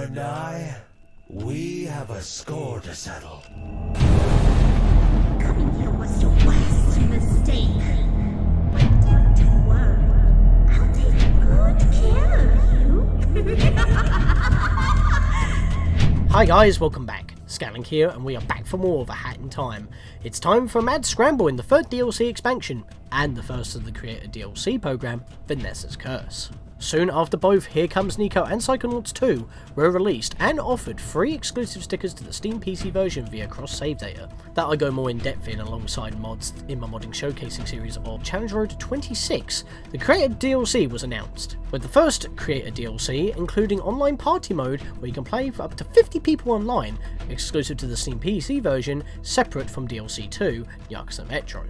and I, we have a score to settle. Coming here was your worst mistake. But don't worry, I'll take good care of you. Hi guys, welcome back. Scatlink here, and we are back for more of A Hat in Time. It's time for a mad scramble in the third DLC expansion, and the first of the Creator DLC program, Vanessa's Curse. Soon after both Here Comes Nico and Psychonauts 2 were released and offered free exclusive stickers to the Steam PC version via cross-save data, that I go more in depth in alongside mods in my modding showcasing series of Challenge Road 26, the Creator DLC was announced, with the first Creator DLC including online party mode where you can play for up to 50 people online, exclusive to the Steam PC version, separate from DLC 2, Yakuza Metro.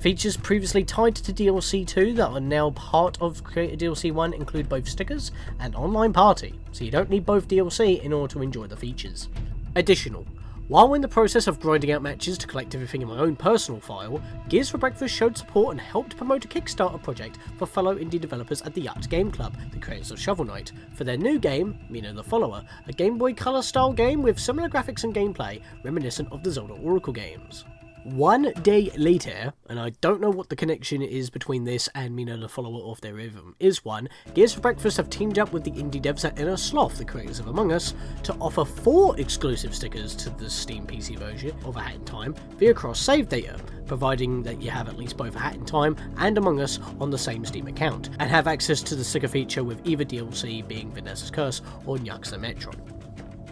Features previously tied to DLC 2 that are now part of Creator DLC 1 include both stickers and online party, so you don't need both DLC in order to enjoy the features. Additional, while in the process of grinding out matches to collect everything in my own personal file, Gears for Breakfast showed support and helped promote a Kickstarter project for fellow indie developers at the Yacht Game Club, the creators of Shovel Knight, for their new game, Mina the Follower, a Game Boy Color style game with similar graphics and gameplay reminiscent of the Zelda Oracle games. 1 day later, and I don't know what the connection is between this and Mina the Follower, or if there even is one, Gears for Breakfast have teamed up with the indie devs at Inner Sloth, the creators of Among Us, to offer 4 exclusive stickers to the Steam PC version of A Hat in Time via cross-save data, providing that you have at least both A Hat in Time and Among Us on the same Steam account, and have access to the sticker feature with either DLC being Vanessa's Curse or Yakuza Metro.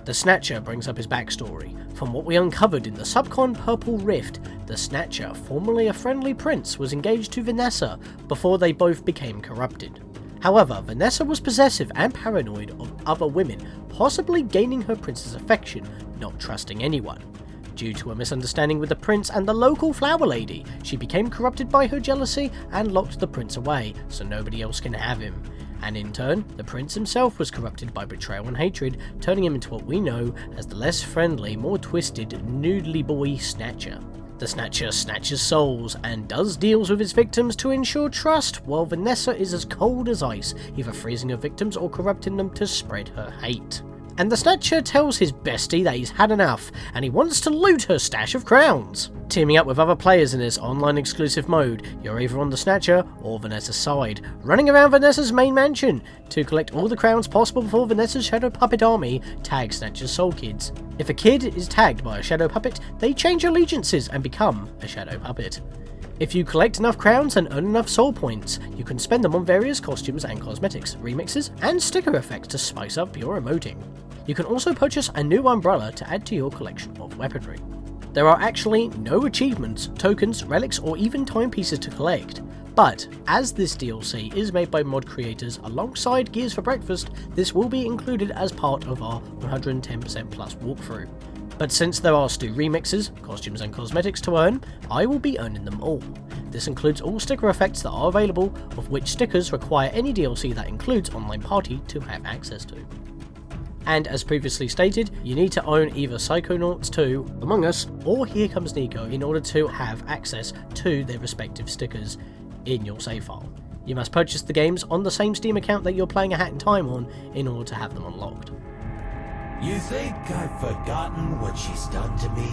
The Snatcher brings up his backstory. From what we uncovered in the Subcon Purple Rift, the Snatcher, formerly a friendly prince, was engaged to Vanessa before they both became corrupted. However, Vanessa was possessive and paranoid of other women, possibly gaining her prince's affection, not trusting anyone. Due to a misunderstanding with the prince and the local flower lady, she became corrupted by her jealousy and locked the prince away, so nobody else can have him. And in turn, the prince himself was corrupted by betrayal and hatred, turning him into what we know as the less friendly, more twisted, noodly boy Snatcher. The Snatcher snatches souls and does deals with his victims to ensure trust, while Vanessa is as cold as ice, either freezing her victims or corrupting them to spread her hate. And the Snatcher tells his bestie that he's had enough, and he wants to loot her stash of crowns. Teaming up with other players in this online exclusive mode, you're either on the Snatcher or Vanessa's side, running around Vanessa's main mansion to collect all the crowns possible before Vanessa's Shadow Puppet army tags Snatcher's soul kids. If a kid is tagged by a Shadow Puppet, they change allegiances and become a Shadow Puppet. If you collect enough crowns and earn enough soul points, you can spend them on various costumes and cosmetics, remixes, and sticker effects to spice up your emoting. You can also purchase a new umbrella to add to your collection of weaponry. There are actually no achievements, tokens, relics, or even timepieces to collect, but as this DLC is made by mod creators alongside Gears for Breakfast, this will be included as part of our 110% plus walkthrough. But since there are still remixes, costumes and cosmetics to earn, I will be earning them all. This includes all sticker effects that are available, of which stickers require any DLC that includes online party to have access to. And as previously stated, you need to own either Psychonauts 2, Among Us, or Here Comes Nico in order to have access to their respective stickers in your save file. You must purchase the games on the same Steam account that you're playing A Hat in Time on in order to have them unlocked. You think I've forgotten what she's done to me?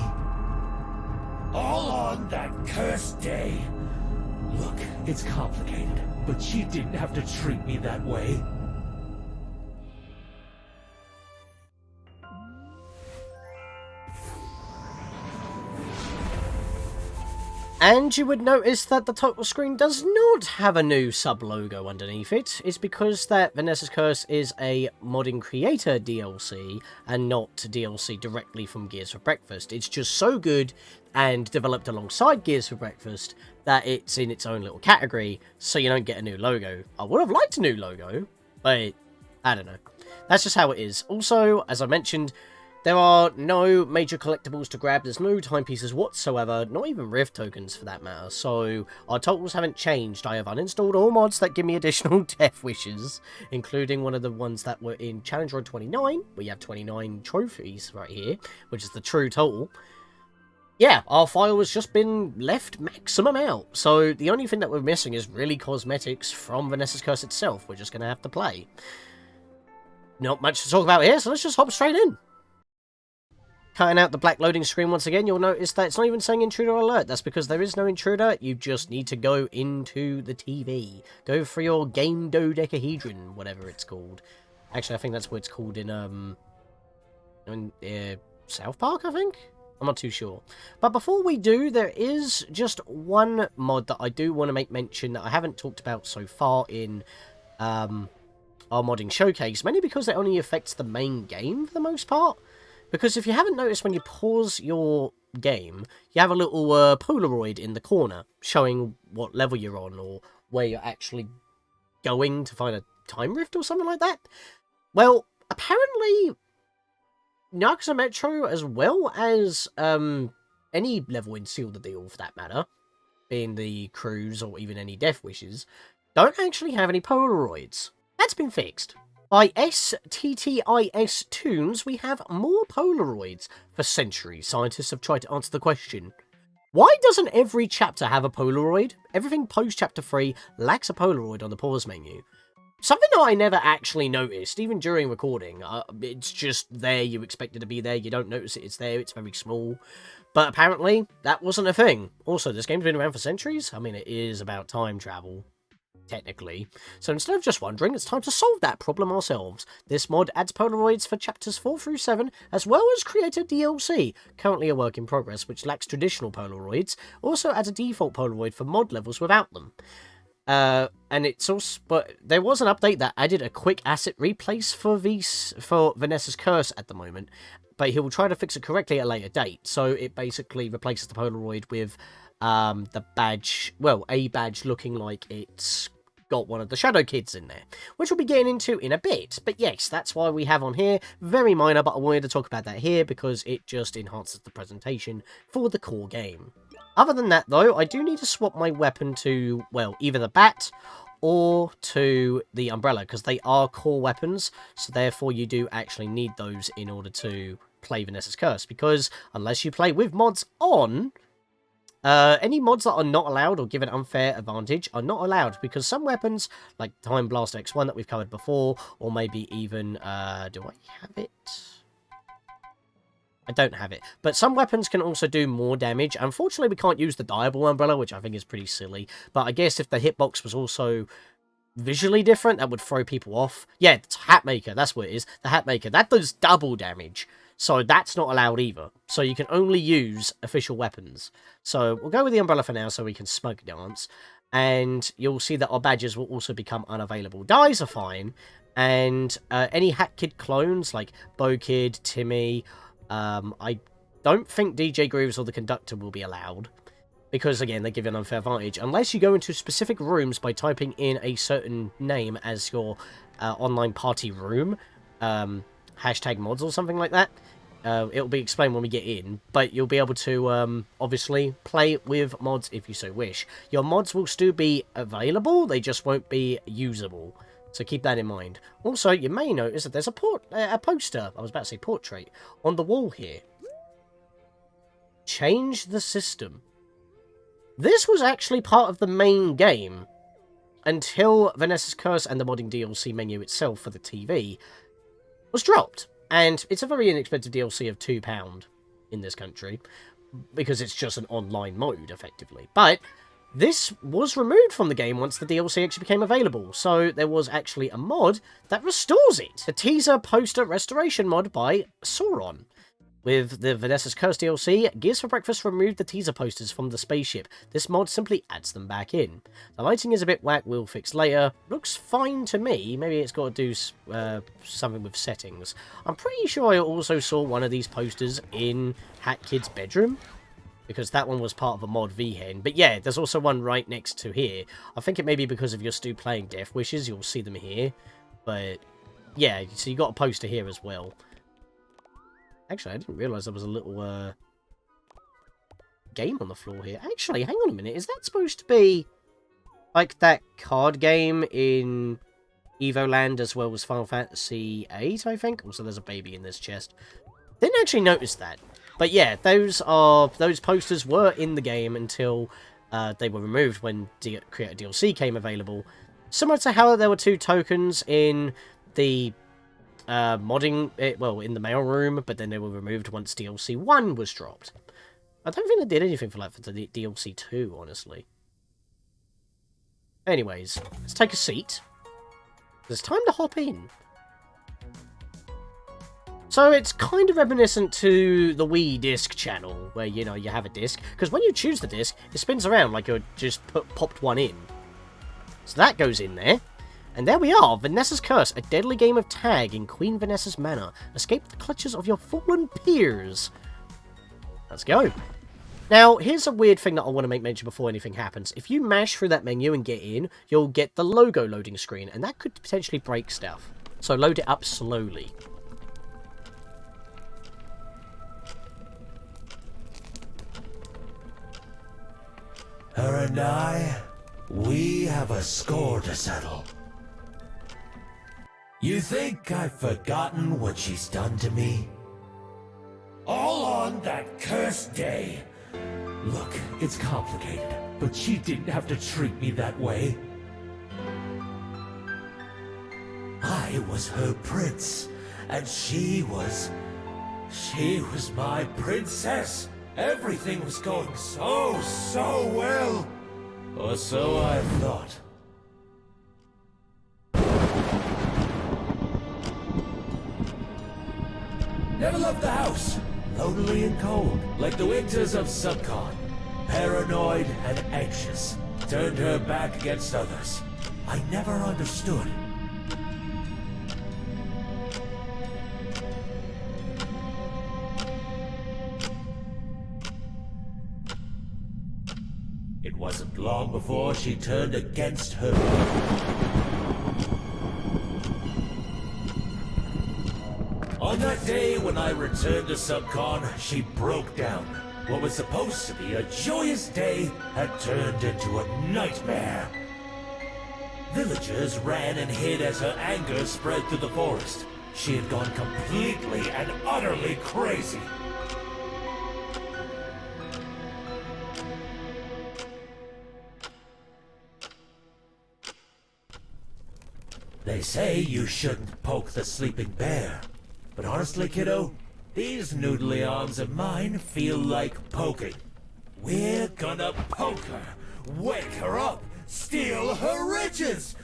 All on that cursed day. Look, it's complicated, but she didn't have to treat me that way. And you would notice that the title screen does not have a new sub-logo underneath it. It's because that Vanessa's Curse is a modding creator DLC and not DLC directly from Gears for Breakfast. It's just so good and developed alongside Gears for Breakfast that it's in its own little category, so you don't get a new logo. I would have liked a new logo, but I don't know. That's just how it is. Also, as I mentioned, there are no major collectibles to grab, there's no timepieces whatsoever, not even Rift tokens for that matter, so our totals haven't changed. I have uninstalled all mods that give me additional death wishes, including one of the ones that were in Challenge Road 29, where you have 29 trophies right here, which is the true total. Yeah, our file has just been left maximum out, so the only thing that we're missing is really cosmetics from Vanessa's Curse itself. We're just going to have to play. Not much to talk about here, so let's just hop straight in. Cutting out the black loading screen once again, you'll notice that it's not even saying intruder alert. That's because there is no intruder. You just need to go into the TV. Go for your game dodecahedron, whatever it's called. Actually, I think that's what it's called in South Park, I think? I'm not too sure. But before we do, there is just one mod that I do want to make mention that I haven't talked about so far in our modding showcase, mainly because it only affects the main game for the most part. Because if you haven't noticed, when you pause your game, you have a little Polaroid in the corner showing what level you're on or where you're actually going to find a time rift or something like that. Well, apparently, Yakuza Metro, as well as any level in Seal the Deal for that matter, being the Cruise or even any Death Wishes, don't actually have any Polaroids. That's been fixed. By STTIS Tunes, we have more Polaroids. For centuries, scientists have tried to answer the question, why doesn't every chapter have a Polaroid? Everything post-chapter 3 lacks a Polaroid on the pause menu. Something that I never actually noticed, even during recording. It's just there, you expect it to be there, you don't notice it's there, it's very small. But apparently, that wasn't a thing. Also, this game's been around for centuries. I mean, it is about time travel, technically. So instead of just wondering, it's time to solve that problem ourselves. This mod adds Polaroids for chapters 4 through 7, as well as create a DLC, currently a work in progress, which lacks traditional Polaroids. Also adds a default Polaroid for mod levels without them. And it's also, but there was an update that added a quick asset replace for Vanessa's curse at the moment, but he will try to fix it correctly at a later date. So it basically replaces the Polaroid with the badge, well, a badge looking like it's got one of the Shadow Kids in there, which we'll be getting into in a bit. But yes, that's why we have on here, very minor, but I wanted to talk about that here because it just enhances the presentation for the core game. Other than that, though, I do need to swap my weapon to, well, either the bat or to the umbrella, because they are core weapons, so therefore you do actually need those in order to play Vanessa's Curse, because unless you play with mods on, any mods that are not allowed or give an unfair advantage are not allowed, because some weapons, like Time Blast X1 that we've covered before, or maybe even, do I have it? I don't have it. But some weapons can also do more damage. Unfortunately, we can't use the Diable Umbrella, which I think is pretty silly. But I guess if the hitbox was also visually different, that would throw people off. Yeah, it's Hatmaker, that's what it is. The Hatmaker, that does double damage. So that's not allowed either. So you can only use official weapons. So we'll go with the Umbrella for now so we can smoke dance. And you'll see that our badges will also become unavailable. Dyes are fine. And any Hat Kid clones, like Bo Kid, Timmy, I don't think DJ Grooves or the Conductor will be allowed. Because, again, they give you an unfair advantage. Unless you go into specific rooms by typing in a certain name as your online party room. Hashtag mods or something like that. It'll be explained when we get in. But you'll be able to, obviously, play with mods if you so wish. Your mods will still be available. They just won't be usable. So keep that in mind. Also, you may notice that there's a poster, I was about to say portrait, on the wall here. Change the system. This was actually part of the main game until Vanessa's Curse and the modding DLC menu itself for the TV was dropped. And it's a very inexpensive DLC of £2 in this country, because it's just an online mode, effectively. But this was removed from the game once the DLC actually became available, so there was actually a mod that restores it. A teaser poster restoration mod by Sauron. With the Vanessa's Curse DLC, Gears for Breakfast removed the teaser posters from the Spaceship. This mod simply adds them back in. The lighting is a bit whack, we'll fix later. Looks fine to me. Maybe it's got to do something with settings. I'm pretty sure I also saw one of these posters in Hat Kid's bedroom, because that one was part of a mod VHEN. But yeah, there's also one right next to here. I think it may be because if you're still playing Death Wishes, you'll see them here. But yeah, so you got a poster here as well. Actually, I didn't realise there was a little game on the floor here. Actually, hang on a minute. Is that supposed to be like that card game in Evoland as well as Final Fantasy VIII, I think? Also, there's a baby in this chest. Didn't actually notice that. But yeah, those posters were in the game until they were removed when Create a DLC came available. Similar to how there were 2 tokens in the modding it, well, in the mailroom, but then they were removed once DLC 1 was dropped. I don't think they did anything for that for the DLC 2, honestly. Anyways, let's take a seat. It's time to hop in. So it's kind of reminiscent to the Wii disc channel, where, you know, you have a disc. Because when you choose the disc, it spins around like you just popped one in. So that goes in there. And there we are, Vanessa's Curse, a deadly game of tag in Queen Vanessa's manor. Escape the clutches of your fallen peers. Let's go. Now, here's a weird thing that I want to make mention before anything happens. If you mash through that menu and get in, you'll get the logo loading screen, and that could potentially break stuff. So load it up slowly. Her and I, we have a score to settle. You think I've forgotten what she's done to me? All on that cursed day. Look, it's complicated, but she didn't have to treat me that way. I was her prince, and she was my princess. Everything was going so well. Or so I thought. Never left the house. Lonely and cold, like the winters of Subcon. Paranoid and anxious. Turned her back against others. I never understood. It wasn't long before she turned against her. On that day when I returned to Subcon, she broke down. What was supposed to be a joyous day had turned into a nightmare. Villagers ran and hid as her anger spread through the forest. She had gone completely and utterly crazy. They say you shouldn't poke the sleeping bear. But honestly, kiddo, these noodly arms of mine feel like poking. We're gonna poke her, wake her up, steal her riches!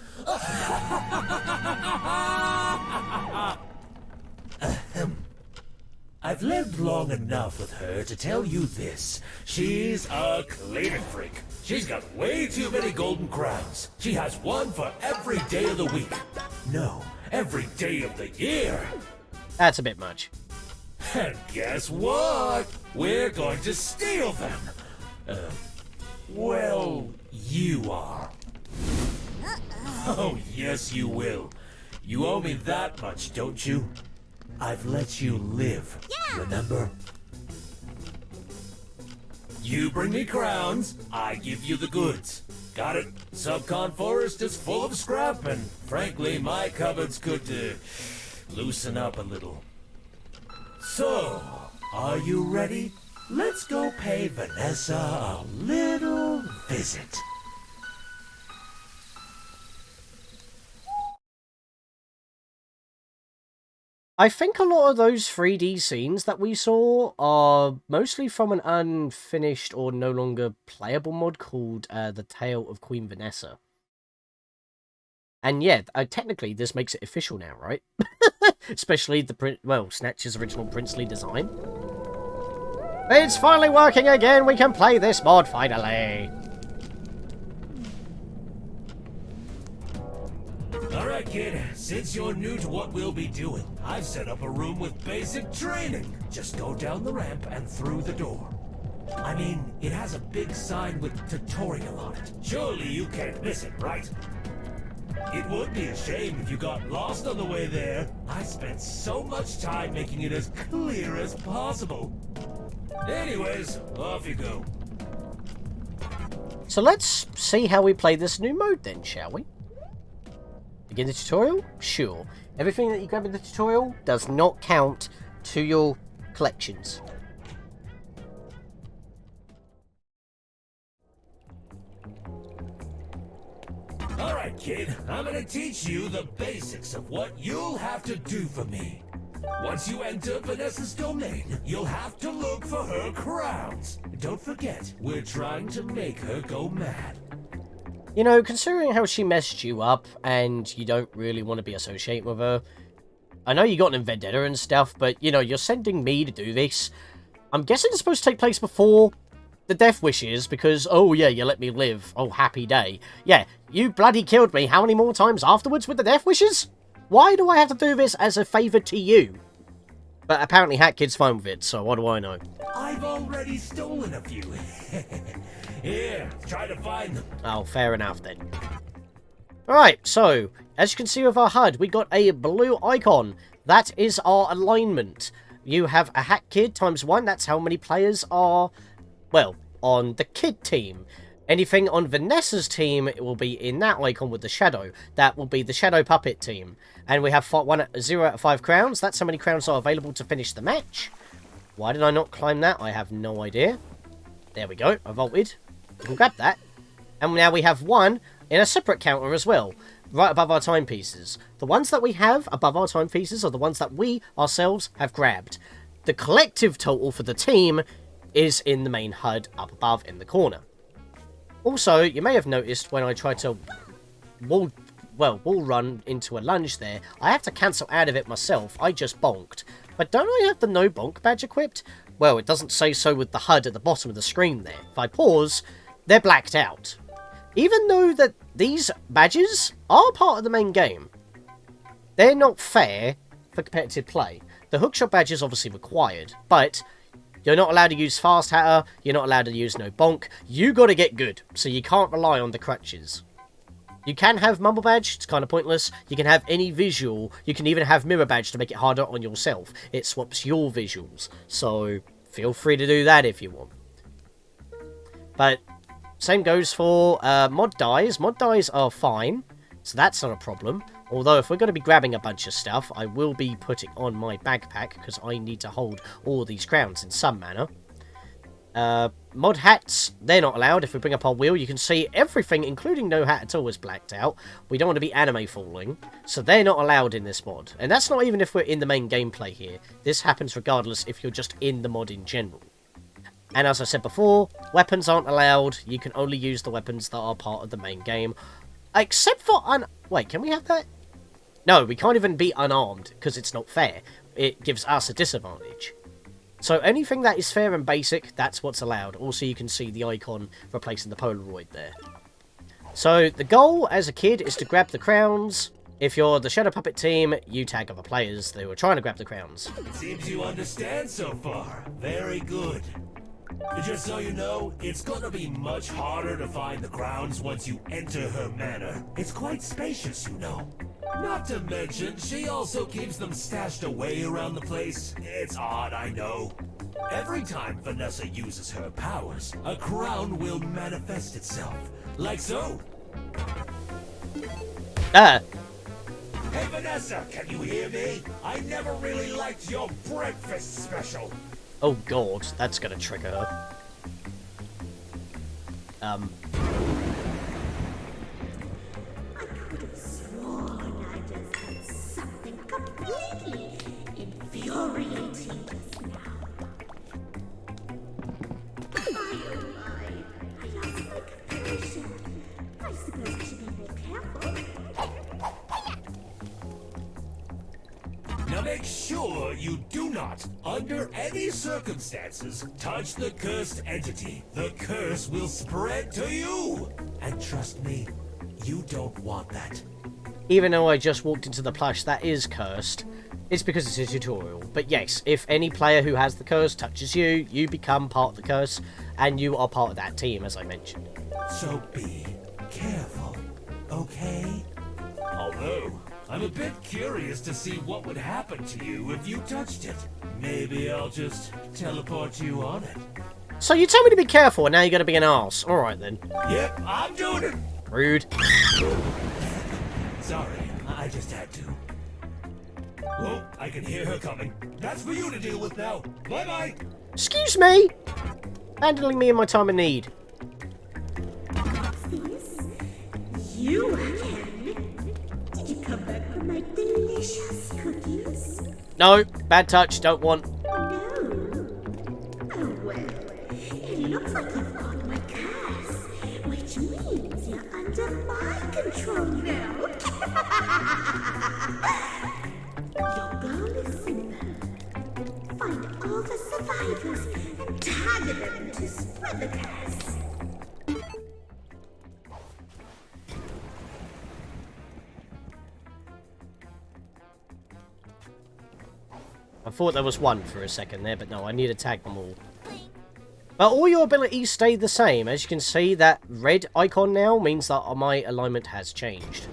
I've lived long enough with her to tell you this. She's a cleaning freak. She's got way too many golden crowns. She has one for every day of the week. No, every day of the year. That's a bit much. And guess what? We're going to steal them. Well, you are. Oh, yes, you will. You owe me that much, don't you? I've let you live, remember? You bring me crowns, I give you the goods. Got it? Subcon Forest is full of scrap, and frankly, my cupboards could loosen up a little. So, are you ready? Let's go pay Vanessa a little visit. I think a lot of those 3D scenes that we saw are mostly from an unfinished or no longer playable mod called The Tale of Queen Vanessa. And yeah, technically this makes it official now, right? Especially Snatcher's original princely design. It's finally working again! We can play this mod, finally! Alright, kid. Since you're new to what we'll be doing, I've set up a room with basic training. Just go down the ramp and through the door. I mean, it has a big sign with tutorial on it. Surely you can't miss it, right? It would be a shame if you got lost on the way there. I spent so much time making it as clear as possible. Anyways, off you go. So let's see how we play this new mode then, shall we? Begin the tutorial? Sure. Everything that you grab in the tutorial does not count to your collections. Alright, kid. I'm gonna teach you the basics of what you'll have to do for me. Once you enter Vanessa's domain, you'll have to look for her crowns. Don't forget, we're trying to make her go mad. You know, considering how she messed you up, and you don't really want to be associated with her, I know you got an vendetta and stuff, but, you know, you're sending me to do this. I'm guessing it's supposed to take place before the death wishes, because, oh yeah, you let me live. Oh, happy day. Yeah, you bloody killed me how many more times afterwards with the death wishes? Why do I have to do this as a favour to you? But apparently Hat Kid's fine with it, so what do I know? I've already stolen a few. Here, try to find them. Oh, fair enough then. Alright, so, as you can see with our HUD, we got a blue icon. That is our alignment. You have a Hat Kid times 1, that's how many players are, well, on the Kid team. Anything on Vanessa's team, it will be in that icon with the shadow. That will be the Shadow Puppet team. And we have 0 out of 5 crowns. That's how many crowns are available to finish the match. Why did I not climb that? I have no idea. There we go. I vaulted. We can grab that. And now we have 1 in a separate counter as well, right above our timepieces. The ones that we have above our timepieces are the ones that we ourselves have grabbed. The collective total for the team is in the main HUD up above in the corner. Also, you may have noticed when I tried to wall run into a lunge there, I have to cancel out of it myself. I just bonked. But don't I have the no bonk badge equipped? Well, it doesn't say so with the HUD at the bottom of the screen there. If I pause, they're blacked out. Even though that these badges are part of the main game, they're not fair for competitive play. The hookshot badge is obviously required, but you're not allowed to use Fast Hatter, you're not allowed to use No Bonk, you gotta get good, so you can't rely on the crutches. You can have Mumble Badge, it's kind of pointless, you can have any visual, you can even have Mirror Badge to make it harder on yourself. It swaps your visuals, so feel free to do that if you want. But, same goes for mod dies. Mod dies are fine, so that's not a problem. Although, if we're going to be grabbing a bunch of stuff, I will be putting on my backpack, because I need to hold all these crowns in some manner. Mod hats, they're not allowed. If we bring up our wheel, you can see everything, including no hat at all, is blacked out. We don't want to be anime falling, so they're not allowed in this mod. And that's not even if we're in the main gameplay here. This happens regardless if you're just in the mod in general. And as I said before, weapons aren't allowed. You can only use the weapons that are part of the main game. Except for wait, can we have that? No, we can't even be unarmed, because it's not fair. It gives us a disadvantage. So anything that is fair and basic, that's what's allowed. Also, you can see the icon replacing the Polaroid there. So the goal as a kid is to grab the crowns. If you're the Shadow Puppet team, you tag other players who are trying to grab the crowns. It seems you understand so far. Very good. Just so you know, it's gonna be much harder to find the crowns once you enter her manor. It's quite spacious, you know. Not to mention, she also keeps them stashed away around the place. It's odd, I know. Every time Vanessa uses her powers, a crown will manifest itself. Like so. Hey Vanessa, can you hear me? I never really liked your breakfast special. Oh god, that's gonna trigger her. I could have sworn I just had something completely infuriating just now. I lost my composure. I suppose I should be more careful. Now make sure you do not, under any circumstances, touch the cursed entity. The curse will spread to you. And trust me, you don't want that. Even though I just walked into the plush that is cursed, it's because it's a tutorial. But yes, if any player who has the curse touches you, you become part of the curse, and you are part of that team, as I mentioned. So be careful, okay? Although, I'm a bit curious to see what would happen to you if you touched it. Maybe I'll just teleport you on it. So you tell me to be careful, and now you're going to be an arse. Alright then. Yep, I'm doing it. Rude. Sorry, I just had to. Oh, I can hear her coming. That's for you to deal with now. Bye-bye. Excuse me! Handling me in my time of need. What's this? You again? come back for my delicious cookies? No, bad touch, don't want. No. Oh well, it looks like you've got my curse, which means you're under my control now. Your goal is simple. Find all the survivors and target them to spread the curse. I thought there was one for a second there, but no, I need to tag them all. But all your abilities stay the same. As you can see, that red icon now means that my alignment has changed.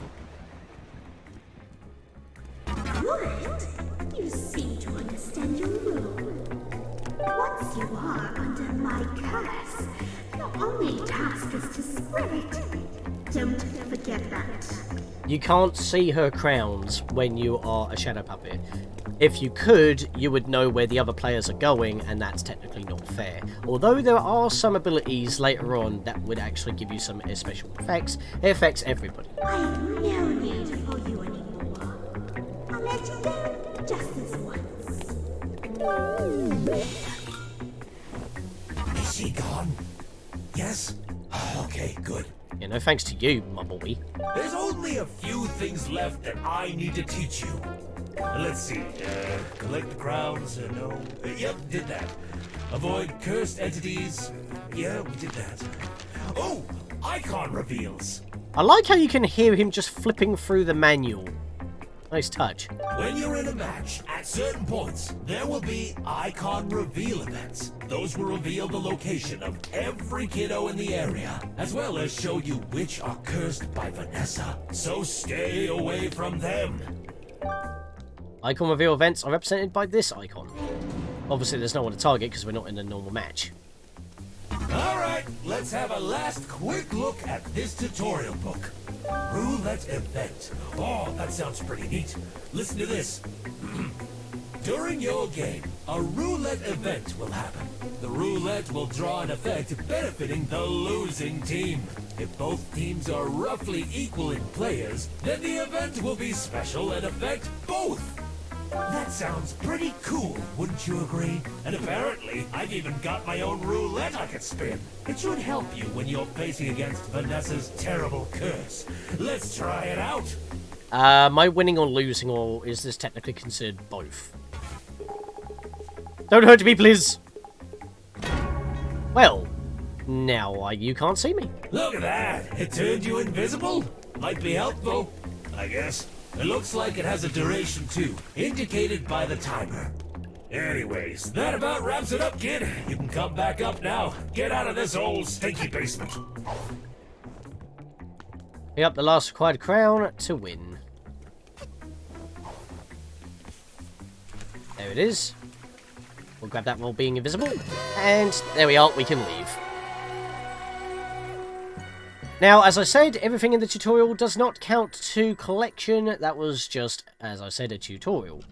Good. You seem to understand your role. Once you are under my curse, your only task is to spread it. Don't forget that. You can't see her crowns when you are a shadow puppet. If you could, you would know where the other players are going, and that's technically not fair. Although there are some abilities later on that would actually give you some special effects, it affects everybody. I have no need for you anymore. I'll let you go just this once. Is she gone? Yes? Okay, good. You know, thanks to you, Mumblebee. There's only a few things left that I need to teach you. Let's see. Collect the crowns. No. Yep, did that. Avoid cursed entities. Yeah, we did that. Oh, icon reveals. I like how you can hear him just flipping through the manual. Nice touch. When you're in a match, at certain points, there will be icon reveal events. Those will reveal the location of every kiddo in the area, as well as show you which are cursed by Vanessa. So stay away from them. Icon reveal events are represented by this icon. Obviously, there's no one to target because we're not in a normal match. Alright, let's have a last quick look at this tutorial book. Roulette event. Oh, that sounds pretty neat. Listen to this. During your game, a roulette event will happen. The roulette will draw an effect benefiting the losing team. If both teams are roughly equal in players, then the event will be special and affect both. That sounds pretty cool, wouldn't you agree? And apparently, I've even got my own roulette I could spin. It should help you when you're facing against Vanessa's terrible curse. Let's try it out. Am I winning or losing, or is this technically considered both? Don't hurt me, please! Well, now you can't see me. Look at that! It turned you invisible? Might be helpful, I guess. It looks like it has a duration too, indicated by the timer. Anyways, that about wraps it up, kid. You can come back up now. Get out of this old stinky basement. Pick up the last required crown to win. There it is. We'll grab that while being invisible. And there we are, we can leave. Now, as I said, everything in the tutorial does not count to collection. That was just, as I said, a tutorial.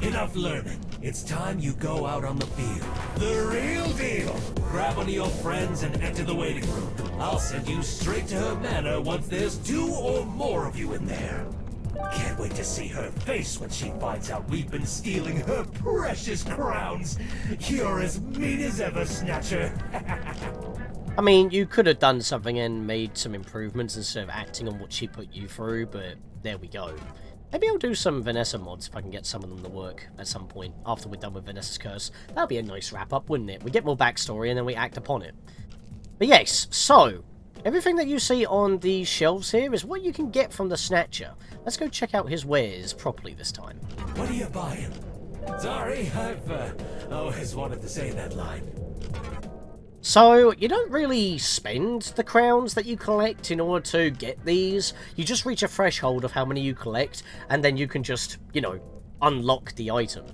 Enough learning. It's time you go out on the field. The real deal. Grab one of your friends and enter the waiting room. I'll send you straight to her manor once there's 2 or more of you in there. Can't wait to see her face when she finds out we've been stealing her precious crowns. You're as mean as ever, Snatcher. I mean, you could have done something and made some improvements instead of acting on what she put you through, but there we go. Maybe I'll do some Vanessa mods if I can get some of them to work at some point after we're done with Vanessa's curse. That'd be a nice wrap-up, wouldn't it? We get more backstory and then we act upon it. But yes, so, everything that you see on these shelves here is what you can get from the Snatcher. Let's go check out his wares properly this time. What are you buying? Sorry, I've always wanted to say that line. So, you don't really spend the crowns that you collect in order to get these. You just reach a threshold of how many you collect, and then you can just, you know, unlock the item.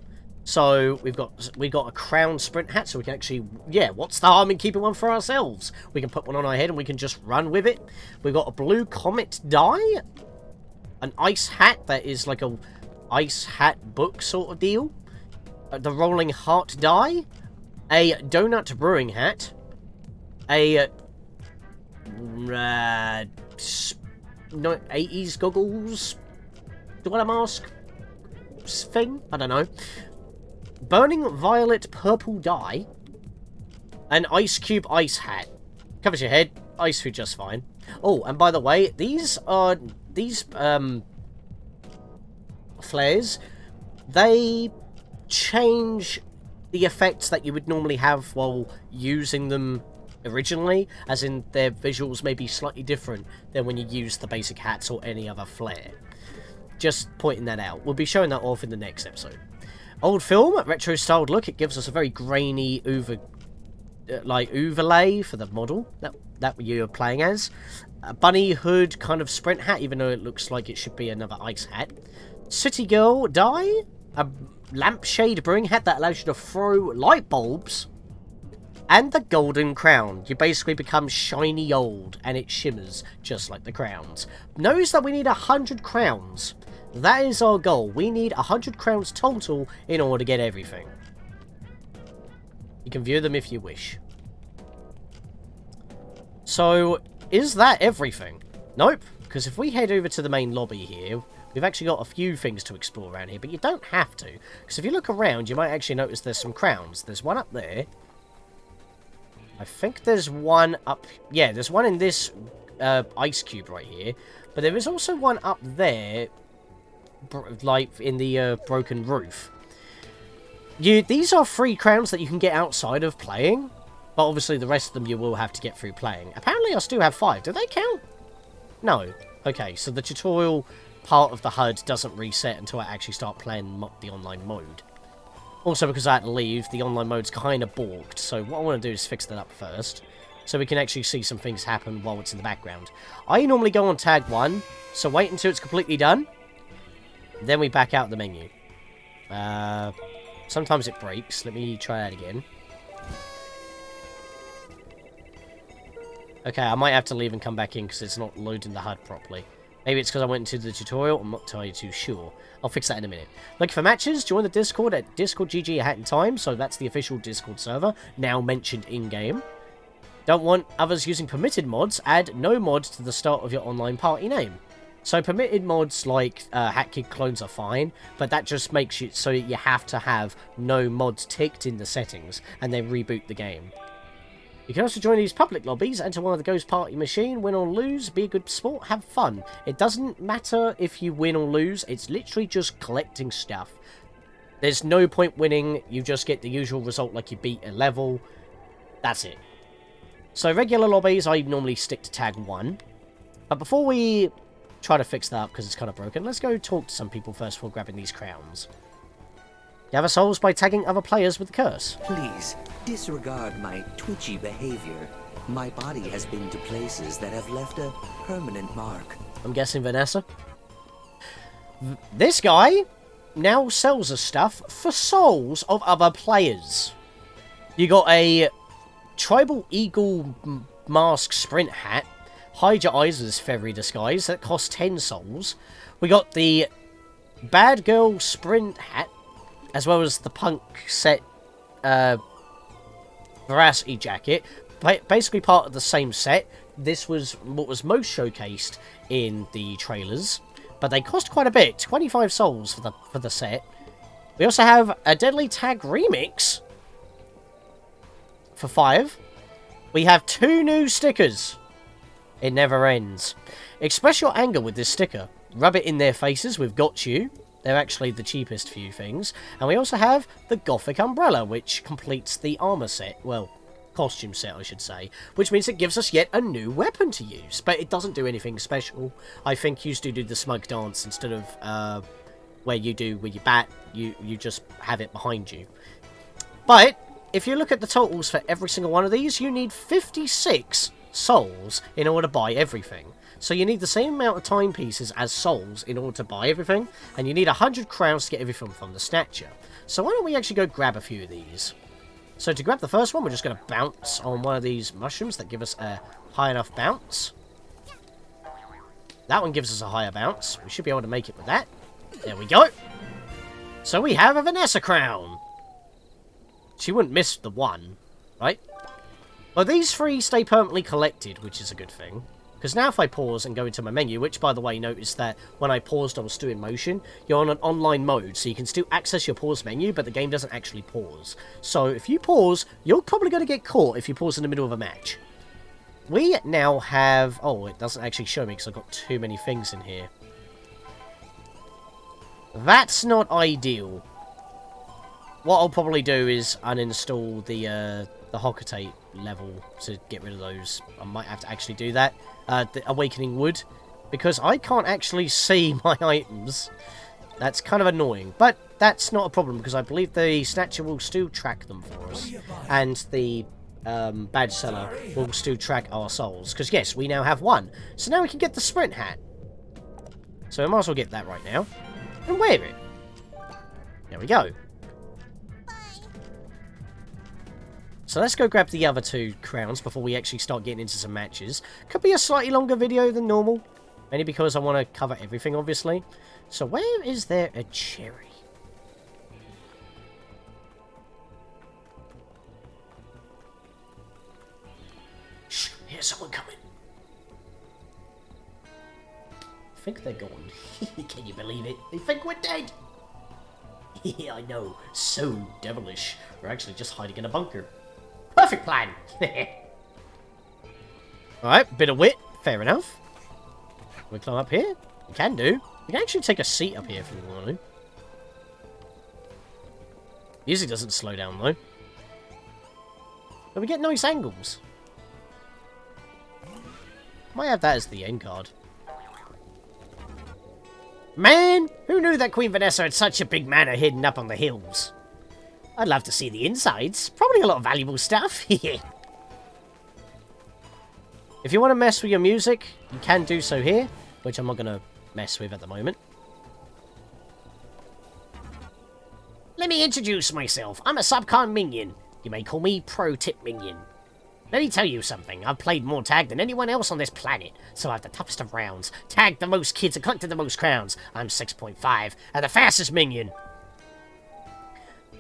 So, we got a crown sprint hat, so we can actually, yeah, what's the harm in keeping one for ourselves? We can put one on our head and we can just run with it. We've got a blue comet die, an ice hat that is like a ice hat book sort of deal, the rolling heart die, a donut brewing hat, a 80s goggles dweller mask thing? I don't know. Burning violet purple dye. An ice cube ice hat. Covers your head. Ice through just fine. Oh, and by the way, these flares, they change the effects that you would normally have while using them originally, as in their visuals may be slightly different than when you use the basic hats or any other flare. Just pointing that out. We'll be showing that off in the next episode. Old film, retro styled look. It gives us a very grainy overlay for the model that you're playing as. A bunny hood kind of sprint hat, even though it looks like it should be another ice hat. City girl dye. A lampshade brewing hat that allows you to throw light bulbs. And the golden crown. You basically become shiny old, and it shimmers just like the crowns. Notice that we need 100 crowns. That is our goal. We need 100 crowns total in order to get everything. You can view them if you wish. So, is that everything? Nope, because if we head over to the main lobby here, we've actually got a few things to explore around here, but you don't have to. Because if you look around, you might actually notice there's some crowns. There's one up there. I think there's one up... Yeah, there's one in this ice cube right here. But there is also one up there, like in the broken roof. These are free crowns that you can get outside of playing. But obviously the rest of them you will have to get through playing. Apparently I still have 5. Do they count? No. Okay, so the tutorial part of the HUD doesn't reset until I actually start playing the online mode. Also, because I had to leave, the online mode's kind of balked. So what I want to do is fix that up first, so we can actually see some things happen while it's in the background. I normally go on tag 1, so wait until it's completely done. Then we back out the menu. Sometimes it breaks. Let me try that again. Okay, I might have to leave and come back in because it's not loading the HUD properly. Maybe it's because I went into the tutorial. I'm not entirely too sure. I'll fix that in a minute. Looking for matches? Join the Discord at Discord GG Hat in Time. So that's the official Discord server, now mentioned in-game. Don't want others using permitted mods? Add no mod to the start of your online party name. So permitted mods like HatKid clones are fine, but that just makes it so you have to have no mods ticked in the settings, and then reboot the game. You can also join these public lobbies, enter one of the Ghost Party machine, win or lose, be a good sport, have fun. It doesn't matter if you win or lose, it's literally just collecting stuff. There's no point winning, you just get the usual result like you beat a level. That's it. So regular lobbies, I normally stick to tag 1. But before we try to fix that up, because it's kind of broken, let's go talk to some people first before grabbing these crowns. Gather souls by tagging other players with the curse. Please, disregard my twitchy behavior. My body has been to places that have left a permanent mark. I'm guessing Vanessa. This guy now sells us stuff for souls of other players. You got a tribal eagle mask sprint hat. Hide your eyes with this feathery disguise. That costs 10 souls. We got the bad girl sprint hat, as well as the punk set veracity jacket. Basically part of the same set. This was what was most showcased in the trailers, but they cost quite a bit. 25 souls for the set. We also have a Deadly Tag Remix for 5. We have 2 new stickers. It never ends. Express your anger with this sticker. Rub it in their faces with Got You. They're actually the cheapest few things. And we also have the Gothic Umbrella, which completes the armor set. Well, costume set, I should say. Which means it gives us yet a new weapon to use. But it doesn't do anything special. I think you used to do the smug dance instead of where you do with your bat. You just have it behind you. But if you look at the totals for every single one of these, you need 56 souls in order to buy everything. So you need the same amount of timepieces as souls in order to buy everything, and you need 100 crowns to get everything from the Snatcher. So why don't we actually go grab a few of these? So to grab the first one, we're just going to bounce on one of these mushrooms that give us a high enough bounce. That one gives us a higher bounce. We should be able to make it with that. There we go. So we have a Vanessa crown. She wouldn't miss the one, right? Well, these 3 stay permanently collected, which is a good thing. Because now if I pause and go into my menu, which by the way, notice that when I paused I was still in motion, you're on an online mode, so you can still access your pause menu, but the game doesn't actually pause. So if you pause, you're probably going to get caught if you pause in the middle of a match. We now have... Oh, it doesn't actually show me because I've got too many things in here. That's not ideal. What I'll probably do is uninstall the Hocotate level to get rid of those. I might have to actually do that. The Awakening Wood, because I can't actually see my items. That's kind of annoying, but that's not a problem because I believe the Snatcher will still track them for us, and the badge seller will still track our souls. Because yes, we now have one, so now we can get the sprint hat. So I might as well get that right now and wear it. There we go. So let's go grab the other 2 crowns before we actually start getting into some matches. Could be a slightly longer video than normal. Mainly because I want to cover everything, obviously. So where is there a cherry? Shh, here's someone coming. I think they're gone. Can you believe it? They think we're dead. Yeah, I know. So devilish. We're actually just hiding in a bunker. Perfect plan! Alright, bit of wit. Fair enough. Can we climb up here? We can do. We can actually take a seat up here if we want to. Music doesn't slow down though. But we get nice angles. Might have that as the end card. Man! Who knew that Queen Vanessa had such a big manor hidden up on the hills? I'd love to see the insides. Probably a lot of valuable stuff. If you want to mess with your music, you can do so here, which I'm not going to mess with at the moment. Let me introduce myself. I'm a subcon minion. You may call me Pro Tip Minion. Let me tell you something. I've played more tag than anyone else on this planet, so I have the toughest of rounds, tagged the most kids, and collected the most crowns. I'm 6.5, and the fastest minion.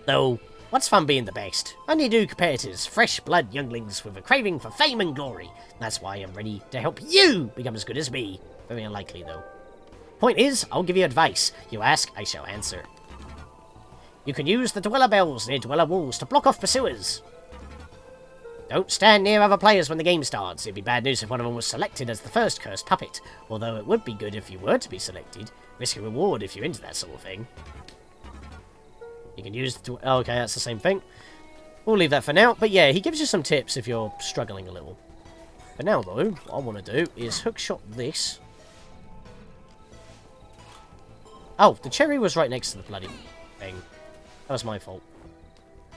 Though, what's fun being the best? I need new competitors, fresh blood younglings with a craving for fame and glory. That's why I'm ready to help you become as good as me. Very unlikely, though. Point is, I'll give you advice. You ask, I shall answer. You can use the dweller bells near dweller walls to block off pursuers. Don't stand near other players when the game starts. It'd be bad news if one of them was selected as the first cursed puppet. Although it would be good if you were to be selected. Risk a reward if you're into that sort of thing. You can use the... Oh, okay, that's the same thing. We'll leave that for now. But yeah, he gives you some tips if you're struggling a little. But now, though, what I want to do is hookshot this. Oh, the cherry was right next to the bloody thing. That was my fault.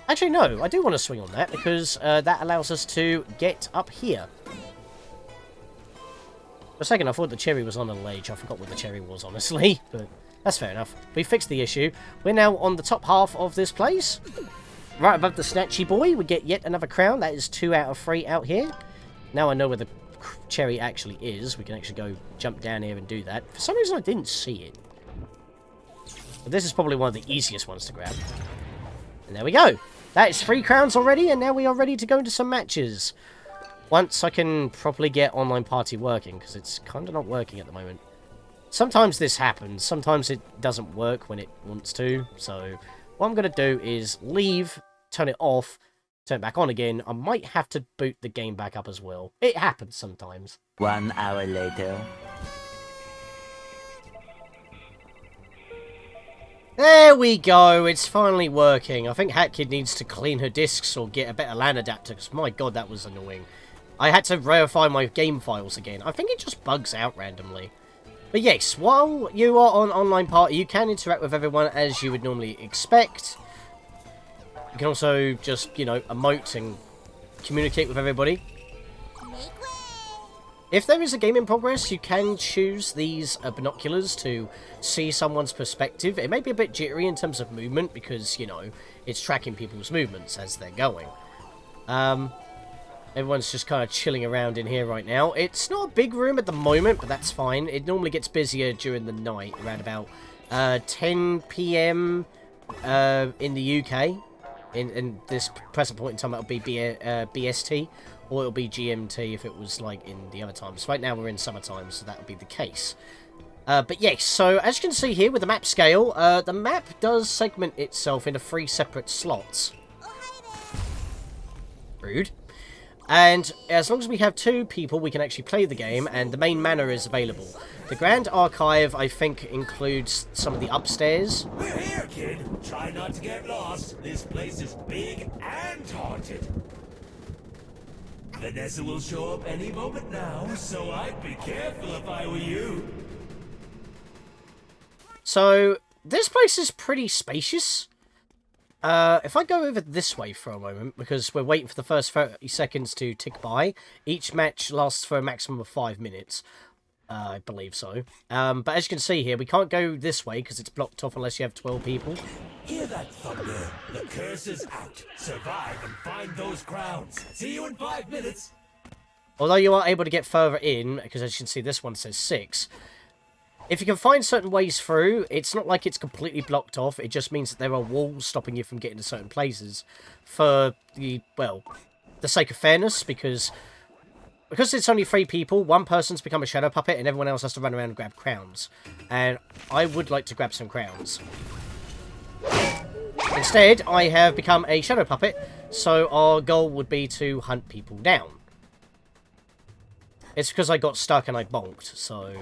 Actually, no, I do want to swing on that because that allows us to get up here. For a second, I thought the cherry was on a ledge. I forgot what the cherry was, honestly. But that's fair enough. We fixed the issue. We're now on the top half of this place. Right above the Snatchy boy, we get yet another crown. That is 2 out of 3 out here. Now I know where the cherry actually is. We can actually go jump down here and do that. For some reason, I didn't see it. But this is probably one of the easiest ones to grab. And there we go. That is 3 crowns already, and now we are ready to go into some matches. Once I can properly get online party working, because it's kind of not working at the moment. Sometimes this happens. Sometimes it doesn't work when it wants to. So what I'm going to do is leave, turn it off, turn it back on again. I might have to boot the game back up as well. It happens sometimes. 1 hour later. There we go, it's finally working. I think HatKid needs to clean her discs or get a better LAN adapter, because my god, that was annoying. I had to verify my game files again. I think it just bugs out randomly. But yes, while you are on online party, you can interact with everyone as you would normally expect. You can also just, you know, emote and communicate with everybody. If there is a game in progress, you can choose these binoculars to see someone's perspective. It may be a bit jittery in terms of movement because, you know, it's tracking people's movements as they're going. Everyone's just kind of chilling around in here right now. It's not a big room at the moment, but that's fine. It normally gets busier during the night, around about 10 PM in the UK. In this present point in time, it'll be BST, or it'll be GMT if it was like in the other times. Right now we're in summertime, so that would be the case. But yes, so as you can see here with the map scale, the map does segment itself into 3 separate slots. Rude. And as long as we have 2 people, we can actually play the game, and the main manor is available. The Grand Archive, I think, includes some of the upstairs. We're here, kid. Try not to get lost. This place is big and haunted. Vanessa will show up any moment now, so I'd be careful if I were you. So, this place is pretty spacious. If I go over this way for a moment, because we're waiting for the first 30 seconds to tick by, each match lasts for a maximum of 5 minutes. I believe so. But as you can see here, we can't go this way because it's blocked off unless you have 12 people. Hear that thunder? The curse is out. Survive and find those crowns. See you in 5 minutes. Although you are able to get further in, because as you can see, this one says 6. If you can find certain ways through, it's not like it's completely blocked off. It just means that there are walls stopping you from getting to certain places. For the, well, the sake of fairness, because it's only 3 people, 1 person's become a shadow puppet and everyone else has to run around and grab crowns. And I would like to grab some crowns. Instead, I have become a shadow puppet, so our goal would be to hunt people down. It's because I got stuck and I bonked, so...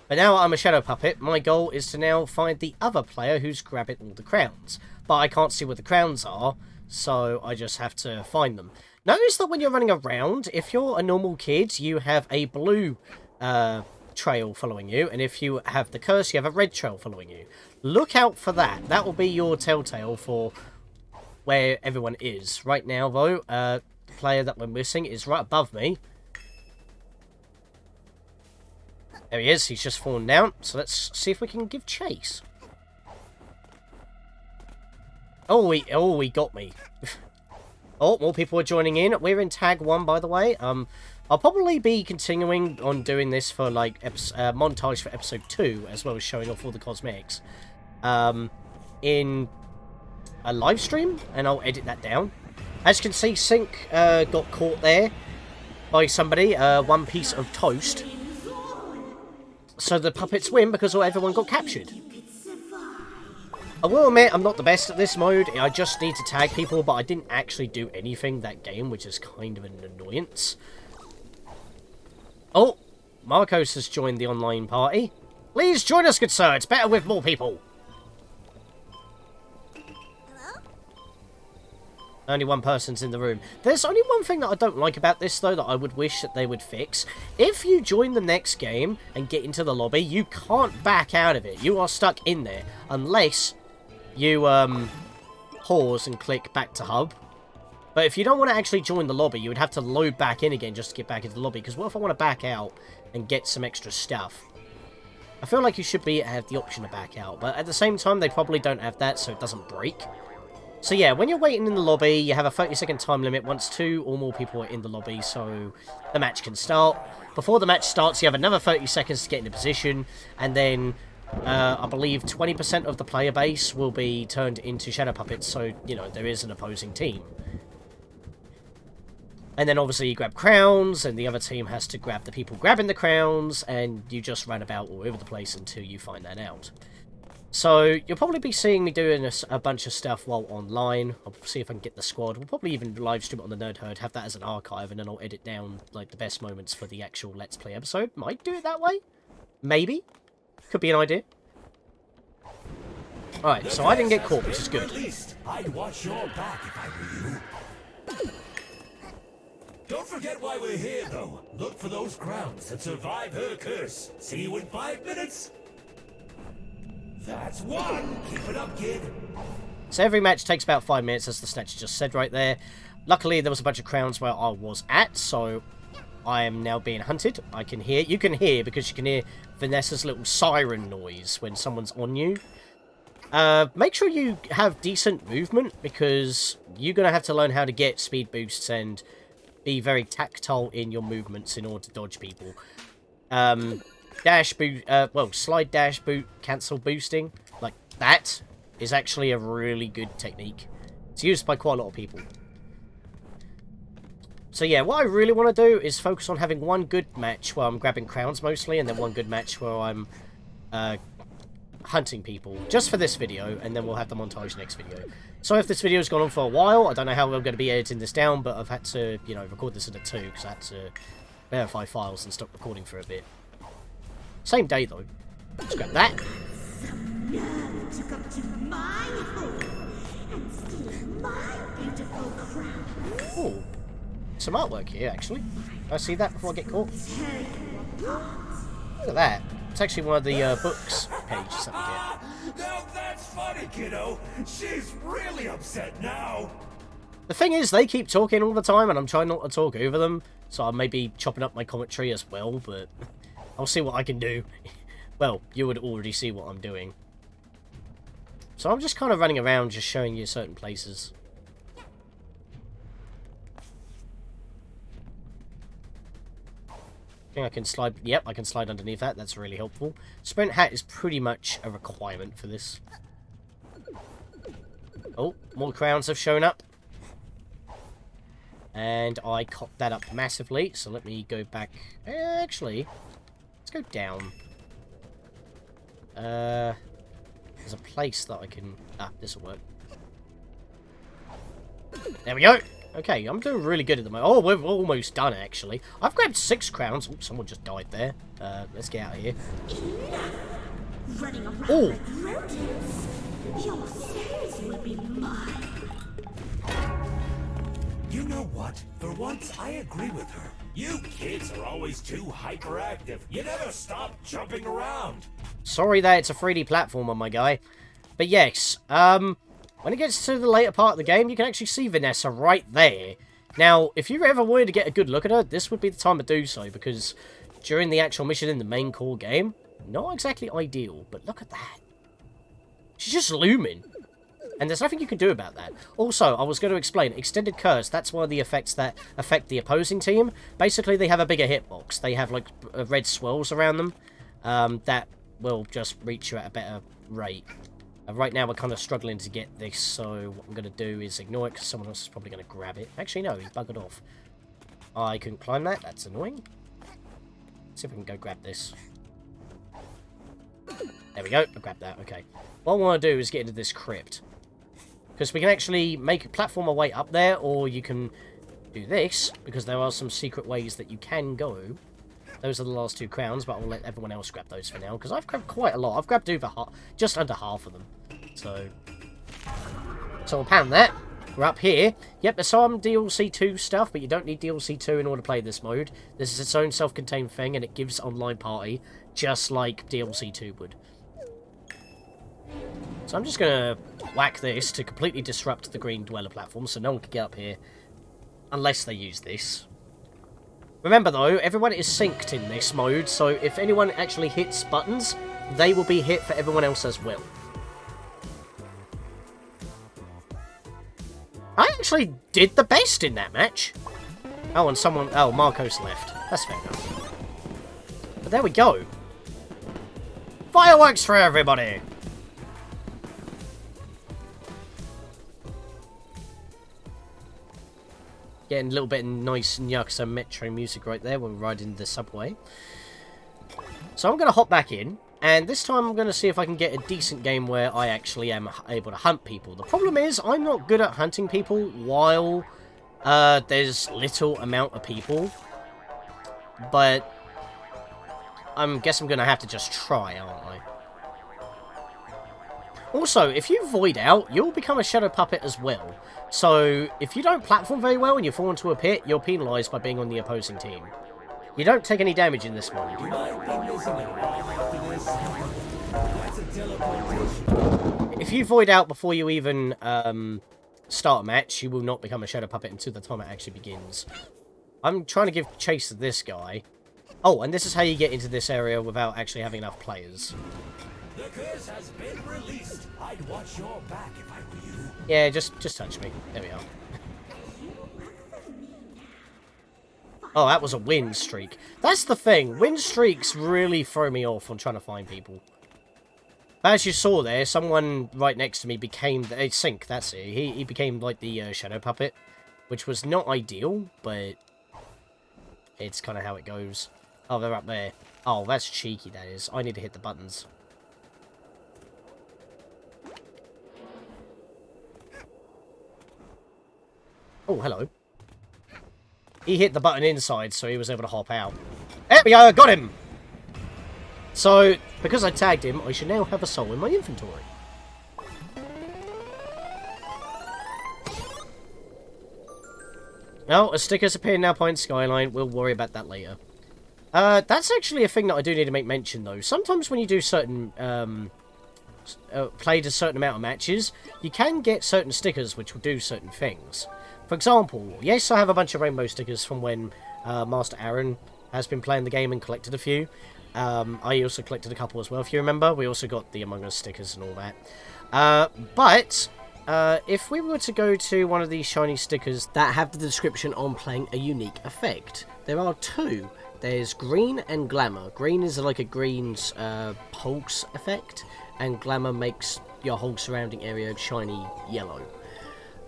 But now I'm a shadow puppet, my goal is to now find the other player who's grabbing all the crowns. But I can't see where the crowns are, so I just have to find them. Notice that when you're running around, if you're a normal kid, you have a blue trail following you, and if you have the curse, you have a red trail following you. Look out for that. That will be your telltale for where everyone is. Right now, though, the player that we're missing is right above me. There he is, he's just fallen down, so let's see if we can give chase. Oh, he got me. Oh, more people are joining in. We're in tag 1, by the way. I'll probably be continuing on doing this for, like, montage for episode 2, as well as showing off all the cosmetics. In a live stream, and I'll edit that down. As you can see, Sync got caught there by somebody, 1 piece of toast. So the puppets win because everyone got captured. I will admit, I'm not the best at this mode. I just need to tag people, but I didn't actually do anything that game, which is kind of an annoyance. Oh, Marcos has joined the online party. Please join us, good sir. It's better with more people. Only 1 person's in the room. There's only one thing that I don't like about this, though, that I would wish that they would fix. If you join the next game and get into the lobby, you can't back out of it. You are stuck in there. Unless you, pause and click back to hub. But if you don't want to actually join the lobby, you would have to load back in again just to get back into the lobby. Because what if I want to back out and get some extra stuff? I feel like you should have the option to back out. But at the same time, they probably don't have that, so it doesn't break. So yeah, when you're waiting in the lobby, you have a 30-second time limit once 2 or more people are in the lobby, so the match can start. Before the match starts, you have another 30 seconds to get into position, and then I believe 20% of the player base will be turned into shadow puppets, so, you know, there is an opposing team. And then obviously you grab crowns, and the other team has to grab the people grabbing the crowns, and you just run about all over the place until you find that out. So, you'll probably be seeing me doing a bunch of stuff while online. I'll see if I can get the squad. We'll probably even live stream it on the Nerd Herd, have that as an archive, and then I'll edit down, like, the best moments for the actual Let's Play episode. Might do it that way. Maybe. Could be an idea. Alright, so I didn't get caught, which is good. At least I'd watch your back if I were you. Don't forget why we're here, though. Look for those crowns and survive her curse. See you in 5 minutes. That's 1. Keep it up, kid. So every match takes about 5 minutes, as the Snatcher just said right there. Luckily, there was a bunch of crowns where I was at, so I am now being hunted. I can hear. You can hear, because you can hear Vanessa's little siren noise when someone's on you. Make sure you have decent movement, because you're going to have to learn how to get speed boosts and be very tactile in your movements in order to dodge people. Dash boot, well, slide dash boot, cancel boosting, like that is actually a really good technique. It's used by quite a lot of people. So yeah, what I really want to do is focus on having one good match where I'm grabbing crowns mostly, and then one good match where I'm hunting people, just for this video, and then we'll have the montage next video. So if this video's gone on for a while, I don't know how I'm going to be editing this down, but I've had to, you know, record this at a 2, because I had to verify files and stop recording for a bit. Same day though. Let's grab that. Some nerd took up to my home and steal my beautiful crown. Oh, some artwork here, actually. I see that before I get caught. Tear you apart. Look at that. It's actually one of the books pages that we get. Now that's funny, kiddo. She's really upset now. The thing is, they keep talking all the time, and I'm trying not to talk over them, so I may be chopping up my commentary as well, but I'll see what I can do. Well, you would already see what I'm doing. So I'm just kind of running around, just showing you certain places. I think I can slide... Yep, I can slide underneath that. That's really helpful. Sprint hat is pretty much a requirement for this. Oh, more crowns have shown up. And I cocked that up massively, so let me go back... Actually, let's go down. There's a place that I can... Ah, this will work. There we go! Okay, I'm doing really good at the moment. Oh, we're almost done, actually. I've grabbed 6 crowns. Oh, someone just died there. Let's get out of here. Running around Oh! like rodents. Your slaves will be mine. You know what? For once, I agree with her. You kids are always too hyperactive. You never stop jumping around. Sorry that it's a 3D platformer, my guy. But yes, when it gets to the later part of the game, you can actually see Vanessa right there. Now, if you ever wanted to get a good look at her, this would be the time to do so, because during the actual mission in the main core game, not exactly ideal, but look at that. She's just looming. And there's nothing you can do about that. Also, I was going to explain, Extended Curse, that's one of the effects that affect the opposing team. Basically, they have a bigger hitbox. They have, like, red swirls around them that will just reach you at a better rate. Right now, we're kind of struggling to get this, so what I'm going to do is ignore it, because someone else is probably going to grab it. Actually, no, he buggered off. I couldn't climb that. That's annoying. Let's see if we can go grab this. There we go. I grabbed that. Okay. What I want to do is get into this crypt. Because we can actually make a platform our way up there, or you can do this, because there are some secret ways that you can go. Those are the last 2 crowns, but I'll let everyone else grab those for now, because I've grabbed quite a lot. I've grabbed over just under half of them. So I'll pan that. We're up here. Yep, there's some DLC 2 stuff, but you don't need DLC 2 in order to play this mode. This is its own self-contained thing, and it gives online party, just like DLC 2 would. So I'm just going to whack this to completely disrupt the green dweller platform, so no one can get up here, unless they use this. Remember though, everyone is synced in this mode, so if anyone actually hits buttons, they will be hit for everyone else as well. I actually did the best in that match. Oh, and someone... Oh, Marcos left. That's fair enough. But there we go. Fireworks for everybody! Getting a little bit nice and Yakuza Metro music right there when we're riding the subway. So I'm going to hop back in, and this time I'm going to see if I can get a decent game where I actually am able to hunt people. The problem is, I'm not good at hunting people while there's little amount of people. But I guess I'm going to have to just try, aren't I? Also, if you void out, you'll become a shadow puppet as well. So, if you don't platform very well and you fall into a pit, you're penalised by being on the opposing team. You don't take any damage in this mode. If you void out before you even start a match, you will not become a shadow puppet until the time it actually begins. I'm trying to give chase to this guy. Oh, and this is how you get into this area without actually having enough players. The curse has been released. I'd watch your back if I were you. Yeah, just touch me. There we are. Oh, that was a win streak. That's the thing. Win streaks really throw me off on trying to find people. But as you saw there, someone right next to me became... Sync, that's it. He became, like, the shadow puppet. Which was not ideal, but... it's kind of how it goes. Oh, they're up there. Oh, that's cheeky, that is. I need to hit the buttons. Oh, hello. He hit the button inside, so he was able to hop out. There we go, got him! So, because I tagged him, I should now have a soul in my inventory. Well, a sticker's appearing now behind Skyline. We'll worry about that later. That's actually a thing that I do need to make mention, though. Sometimes when you do certain, played a certain amount of matches, you can get certain stickers which will do certain things. For example, yes, I have a bunch of rainbow stickers from when Master Aaron has been playing the game and collected a few. I also collected a couple as well, if you remember. We also got the Among Us stickers and all that. But if we were to go to one of these shiny stickers that have the description on playing a unique effect, there are two. There's green and glamour. Green is like a green's pulse effect, and glamour makes your whole surrounding area shiny yellow.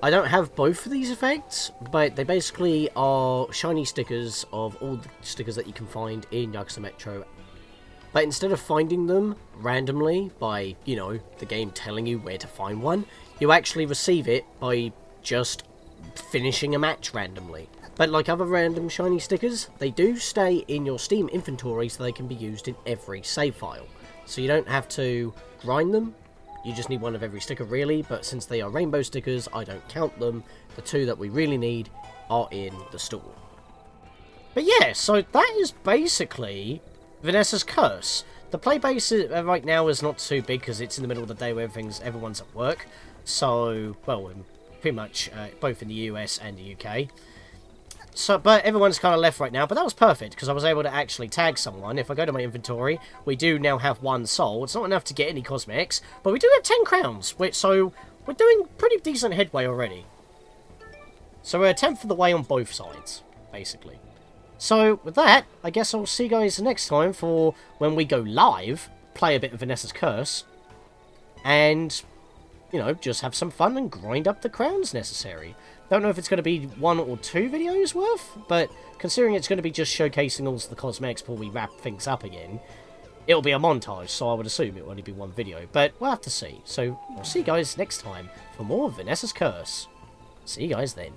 I don't have both of these effects, but they basically are shiny stickers of all the stickers that you can find in Yakuza Metro. But instead of finding them randomly by, you know, the game telling you where to find one, you actually receive it by just finishing a match randomly. But like other random shiny stickers, they do stay in your Steam inventory so they can be used in every save file. So you don't have to grind them, you just need one of every sticker really, but since they are rainbow stickers, I don't count them. The two that we really need are in the store. But yeah, so that is basically Vanessa's Curse. The play base right now is not too big because it's in the middle of the day where everyone's at work. So, well, pretty much both in the US and the UK. So, but everyone's kind of left right now, but that was perfect, because I was able to actually tag someone. If I go to my inventory, we do now have 1 soul. It's not enough to get any cosmetics, but we do have 10 crowns, so we're doing pretty decent headway already. So we're a tenth of the way on both sides, basically. So, with that, I guess I'll see you guys next time for when we go live, play a bit of Vanessa's Curse, and, you know, just have some fun and grind up the crowns necessary. Don't know if it's going to be 1 or 2 videos worth, but considering it's going to be just showcasing all the cosmetics before we wrap things up again, it'll be a montage, so I would assume it'll only be 1 video, but we'll have to see. So, I'll see you guys next time for more Vanessa's Curse. See you guys then.